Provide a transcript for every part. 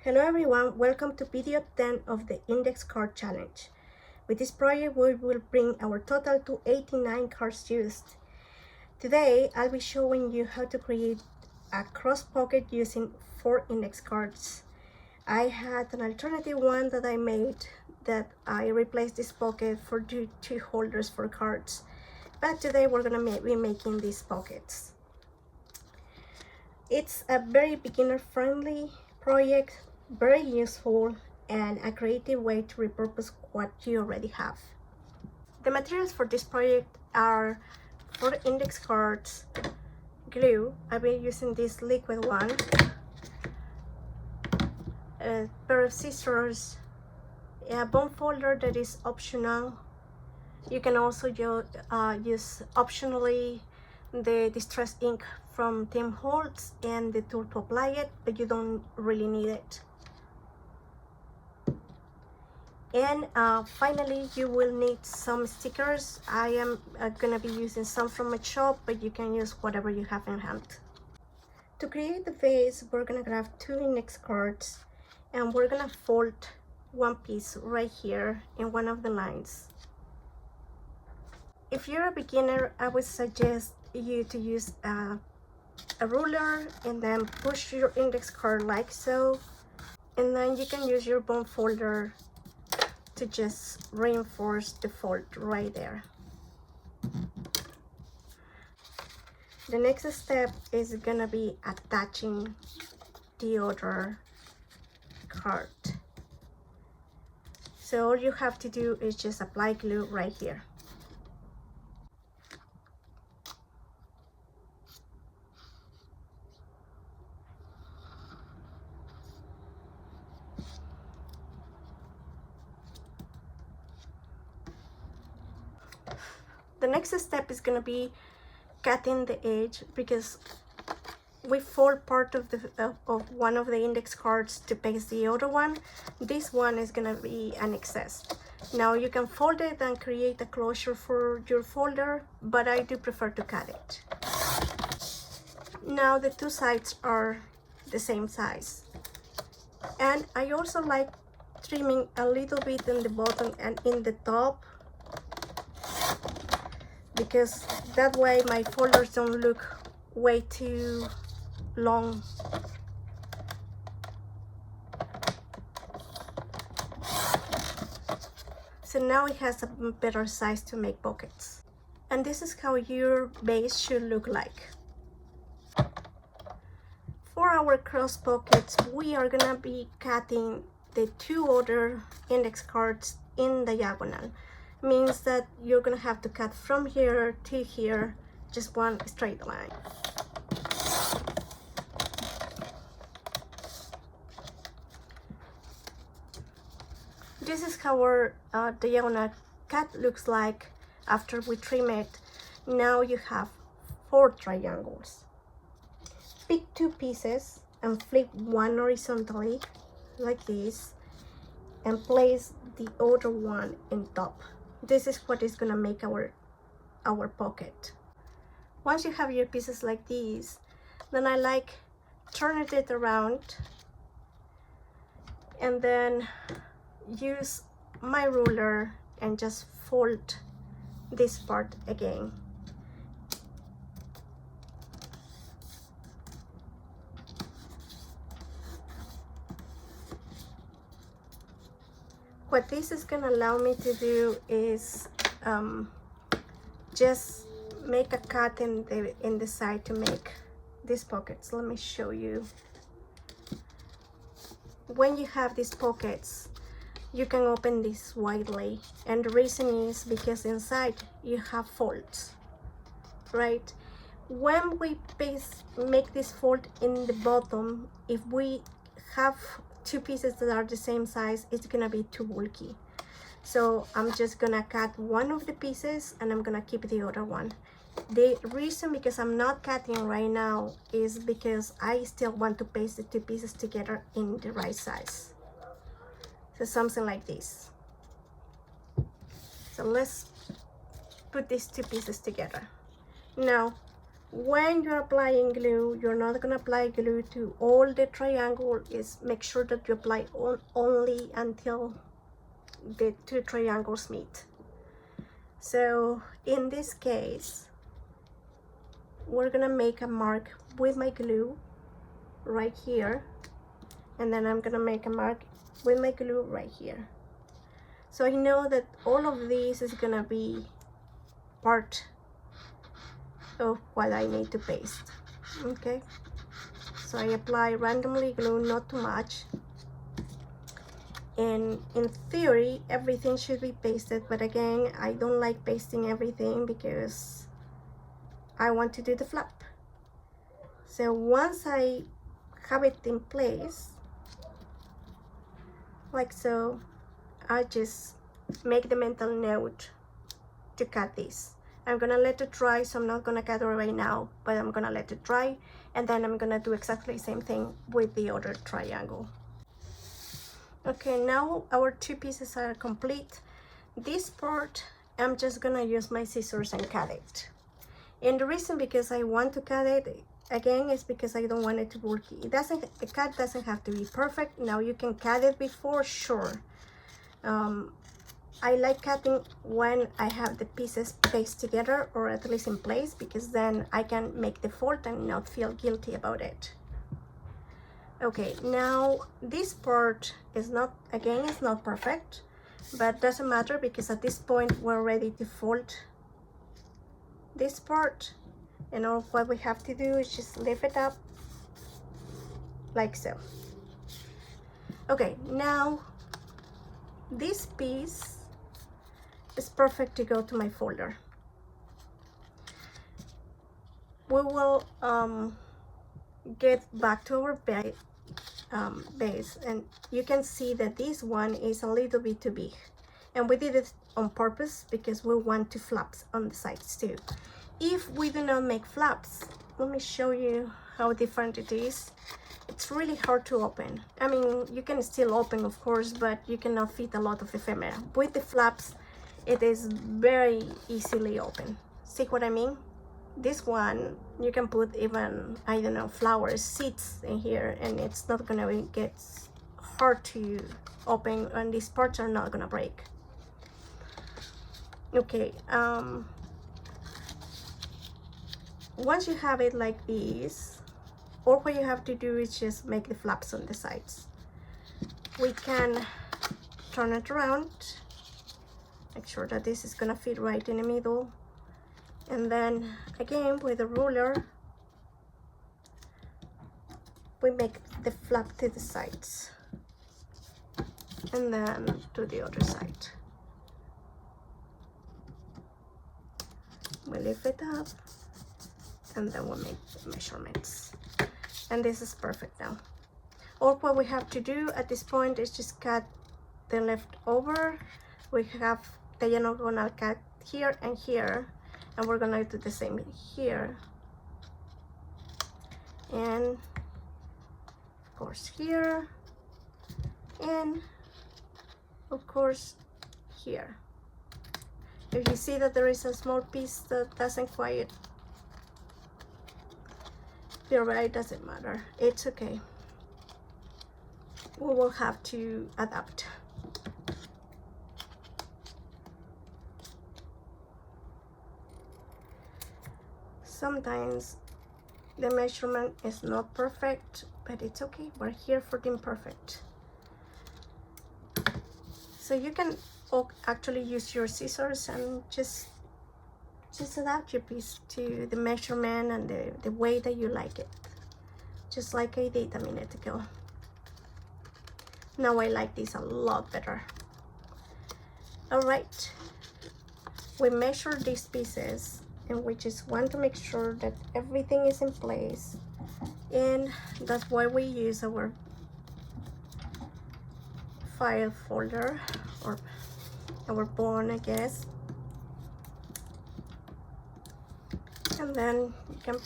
Hello everyone, welcome to video 10 of the index card challenge. With this project we will bring our total to 89 cards used. Today I'll be showing you how to create a cross pocket using 4 index cards. I had an alternative one that I made that I replaced this pocket for two holders for cards. But today we're gonna be making these pockets. It's a very beginner friendly project, very useful, and a creative way to repurpose what you already have. The materials for this project are 4 index cards, glue, I've been using this liquid one, a pair of scissors, a bone folder that is optional. You can also use optionally the distress ink from Tim Holtz and the tool to apply it, but you don't really need it. And finally, you will need some stickers. I am gonna be using some from my shop, but you can use whatever you have in hand. To create the vase, we're gonna grab 2 index cards and we're gonna fold one piece right here in one of the lines. If you're a beginner, I would suggest you to use a ruler and then push your index card like so, and then you can use your bone folder to just reinforce the fold right there. The next step is gonna be attaching the other card. So all you have to do is just apply glue right here. The next step is gonna be cutting the edge, because we fold part of one of the index cards to paste the other one. This one is gonna be an excess. Now you can fold it and create a closure for your folder, but I do prefer to cut it. Now the 2 sides are the same size, and I also like trimming a little bit in the bottom and in the top, because that way my folders don't look way too long. So now it has a better size to make pockets. And this is how your base should look like. For our cross pockets, we are gonna be cutting the 2 other index cards in diagonal. Means that you're gonna have to cut from here to here, just one straight line. This is how our diagonal cut looks like after we trim it. Now you have 4 triangles. Pick 2 pieces and flip one horizontally like this and place the other one in top. This is what is gonna make our pocket. Once you have your pieces like these, then I like turning it around and then use my ruler and just fold this part again. What this is gonna allow me to do is just make a cut in the side to make these pockets. Let me show you. When you have these pockets, you can open this widely, and the reason is because inside you have folds, right? When we make this fold in the bottom, if we have 2 pieces that are the same size, it's gonna be too bulky. So I'm just gonna cut one of the pieces and I'm gonna keep the other one. The reason because I'm not cutting right now is because I still want to paste the 2 pieces together in the right size. So something like this. So let's put these 2 pieces together. Now when you're applying glue, you're not gonna apply glue to all the triangle. Is make sure that you apply only until the two triangles meet. So in this case, we're gonna make a mark with my glue right here, and then I'm gonna make a mark with my glue right here. So I know that all of this is gonna be part of what I need to paste. Okay, so I apply randomly glue, not too much, and in theory everything should be pasted, but again, I don't like pasting everything because I want to do the flap. So once I have it in place like so, I just make the mental note to cut this. I'm gonna let it dry, so I'm not gonna cut it right now, but I'm gonna let it dry, and then I'm gonna do exactly the same thing with the other triangle. Okay, now our two pieces are complete. This part, I'm just gonna use my scissors and cut it. And the reason because I want to cut it again is because I don't want it to be bulky. The cut doesn't have to be perfect. Now you can cut it before, sure. I like cutting when I have the pieces placed together, or at least in place, because then I can make the fold and not feel guilty about it. Okay, now this part is not, again, it's not perfect, but doesn't matter because at this point we're ready to fold this part, and all what we have to do is just lift it up like so. Okay, now this piece is perfect to go to my folder. We will get back to our base, and you can see that this one is a little bit too big, and we did it on purpose because we want to flaps on the sides too. If we do not make flaps, let me show you how different it is. It's really hard to open. I mean, you can still open, of course, but you cannot fit a lot of ephemera. With the flaps, it is very easily open. See what I mean? This one, you can put even, I don't know, flowers, seeds in here, and it's not gonna get hard to open, and these parts are not gonna break. Okay, once you have it like this, all what you have to do is just make the flaps on the sides. We can turn it around, make sure that this is gonna fit right in the middle, and then again with the ruler we make the flap to the sides, and then to the other side. We lift it up, and then we'll make the measurements, and this is perfect now. All what we have to do at this point is just cut the leftover. We have the yellow gonna cut here and here, and we're gonna do the same here, and of course here, and of course here. If you see that there is a small piece that doesn't quite feel right, doesn't matter, it's okay. We will have to adapt. Sometimes the measurement is not perfect, but it's okay. We're here for the imperfect. So you can actually use your scissors and just adapt your piece to the measurement and the way that you like it, just like I did a minute ago. Now I like this a lot better. All right, we measure these pieces, and we just want to make sure that everything is in place, and that's why we use our file folder, or our bone, I guess. And then you can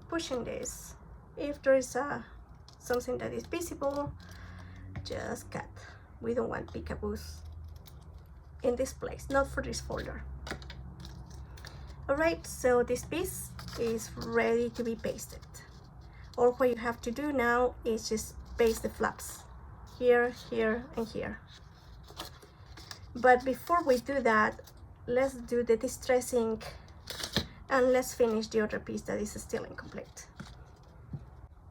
push in this. If there is something that is visible, just cut. We don't want peekaboos in this place, not for this folder. Alright, so this piece is ready to be pasted. All what you have to do now is just paste the flaps here, here, and here. But before we do that, let's do the distressing and let's finish the other piece that is still incomplete.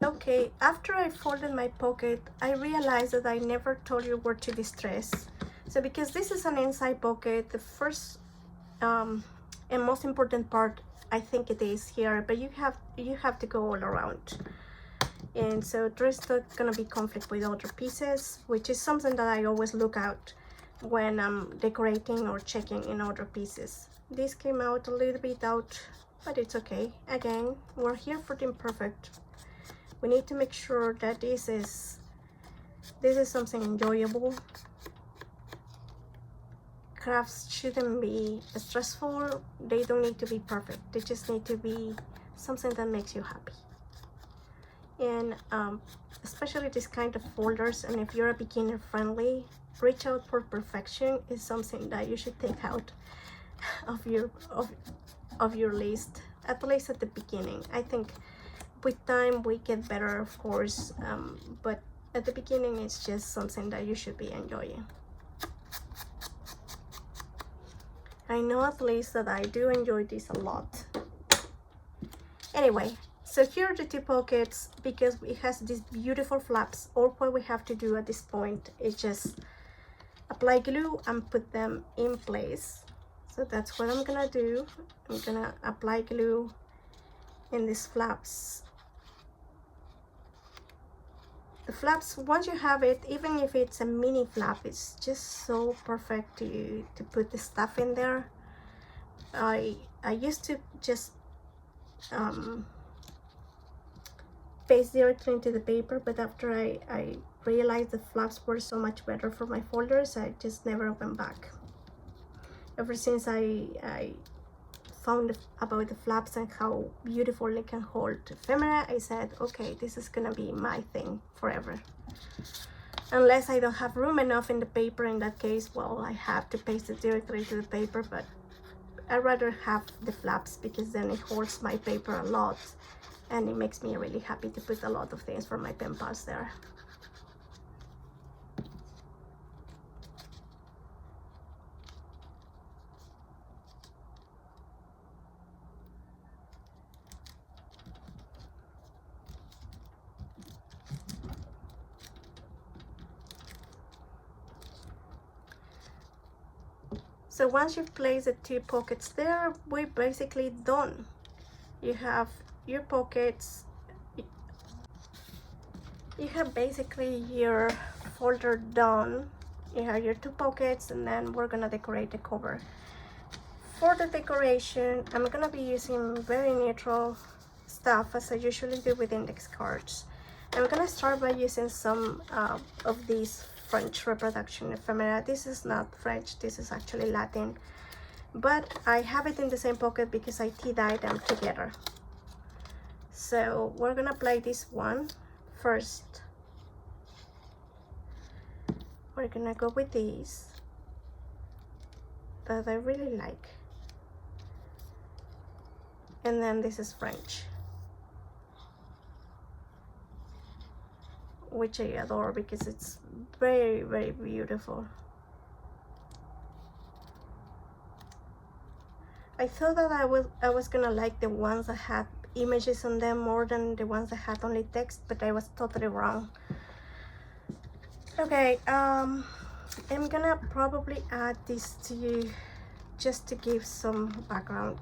Okay, after I folded my pocket, I realized that I never told you where to distress. So because this is an inside pocket, the first and most important part, I think it is here, but you have to go all around. And so there's not gonna be conflict with other pieces, which is something that I always look out when I'm decorating or checking in other pieces. This came out a little bit out, but it's okay. Again, we're here for the imperfect. We need to make sure that this is something enjoyable. Crafts shouldn't be stressful. They don't need to be perfect. They just need to be something that makes you happy. And especially this kind of folders, and if you're a beginner friendly, reach out for perfection is something that you should take out of your list, at least at the beginning. I think with time we get better, of course, but at the beginning it's just something that you should be enjoying. I know at least that I do enjoy this a lot. Anyway, so here are the two pockets. Because it has these beautiful flaps, all what we have to do at this point is just apply glue and put them in place. So that's what I'm gonna do. I'm gonna apply glue in these flaps. The flaps, once you have it, even if it's a mini flap, it's just so perfect to put the stuff in there. I used to just paste directly into the paper, but after I realized the flaps were so much better for my folders, I just never went back. Ever since I found about the flaps and how beautiful they can hold ephemera, I said, okay, this is gonna be my thing forever. Unless I don't have room enough in the paper, in that case, well, I have to paste it directly to the paper, but I'd rather have the flaps because then it holds my paper a lot and it makes me really happy to put a lot of things for my pen pals there. So once you've placed the two pockets there, we're basically done. You have your pockets, you have basically your folder done. You have your two pockets, and then we're gonna decorate the cover. For the decoration, I'm gonna be using very neutral stuff as I usually do with index cards. I'm gonna start by using some of these French reproduction ephemera. This is not French, this is actually Latin, but I have it in the same pocket because I tea-dyed them together. So we're gonna apply this one first. We're gonna go with these that I really like, and then this is French, which I adore because it's very, very beautiful. I thought that I was gonna like the ones that had images on them more than the ones that had only text, but I was totally wrong. Okay, I'm gonna probably add this to you just to give some background.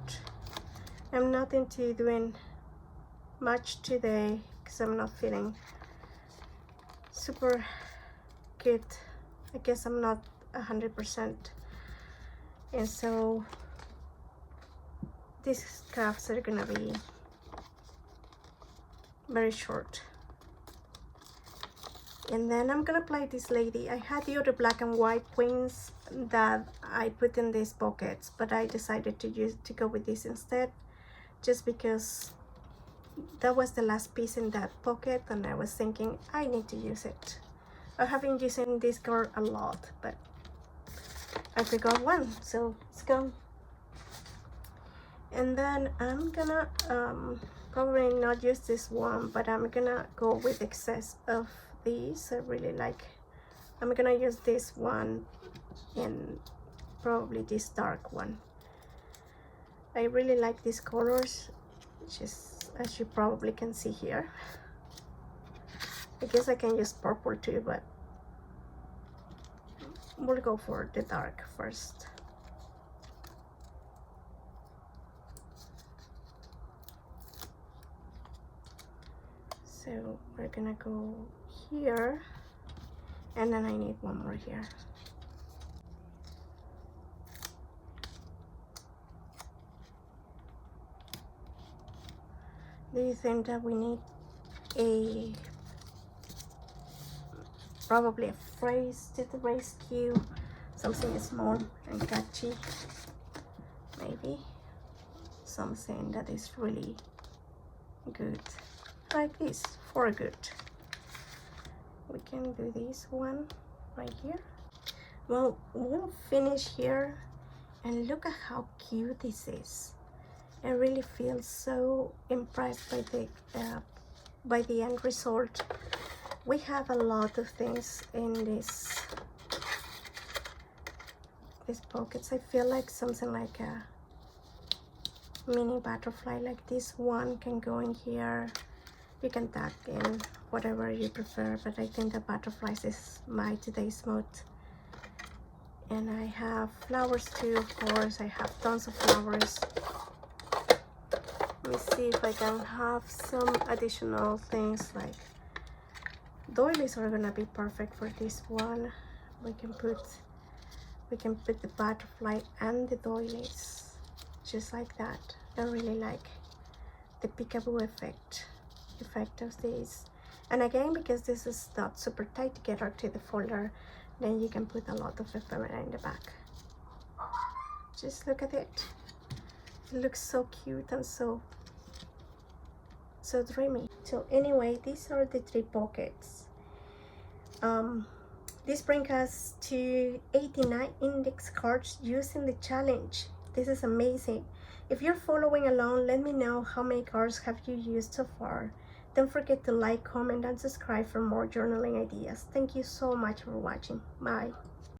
I'm not into doing much today because I'm not feeling super good. I guess I'm not 100%, and so these crafts are gonna be very short. And then I'm gonna apply this lady. I had the other black and white queens that I put in these pockets, but I decided to go with this instead, just because that was the last piece in that pocket and I was thinking I need to use it. I have been using this girl a lot, but I forgot one, so let's go. And then I'm gonna probably not use this one, but I'm gonna go with excess of these. I really like, I'm gonna use this one and probably this dark one. I really like these colors, just as you probably can see here. I guess I can use purple too, but we'll go for the dark first. So we're gonna go here, and then I need one more here. Do you think that we need probably a phrase to the rescue, something small and catchy, maybe something that is really good, like this, for good. We can do this one right here. Well, we'll finish here, and look at how cute this is. I really feel so impressed by the end result. We have a lot of things in these pockets. I feel like something like a mini butterfly like this one can go in here. You can tag in whatever you prefer, but I think the butterflies is my today's mood. And I have flowers too, of course. I have tons of flowers. Let me see if I can have some additional things, like doilies are gonna be perfect for this one. We can put the butterfly and the doilies just like that. I really like the peekaboo effect of this. And again, because this is not super tight together to the folder, then you can put a lot of ephemera in the back. Just look at it. It looks so cute and so dreamy. So anyway, these are the 3 pockets. This brings us to 89 index cards using the challenge. This is amazing. If you're following along, let me know how many cards have you used so far. Don't forget to like, comment, and subscribe for more journaling ideas. Thank you so much for watching. Bye.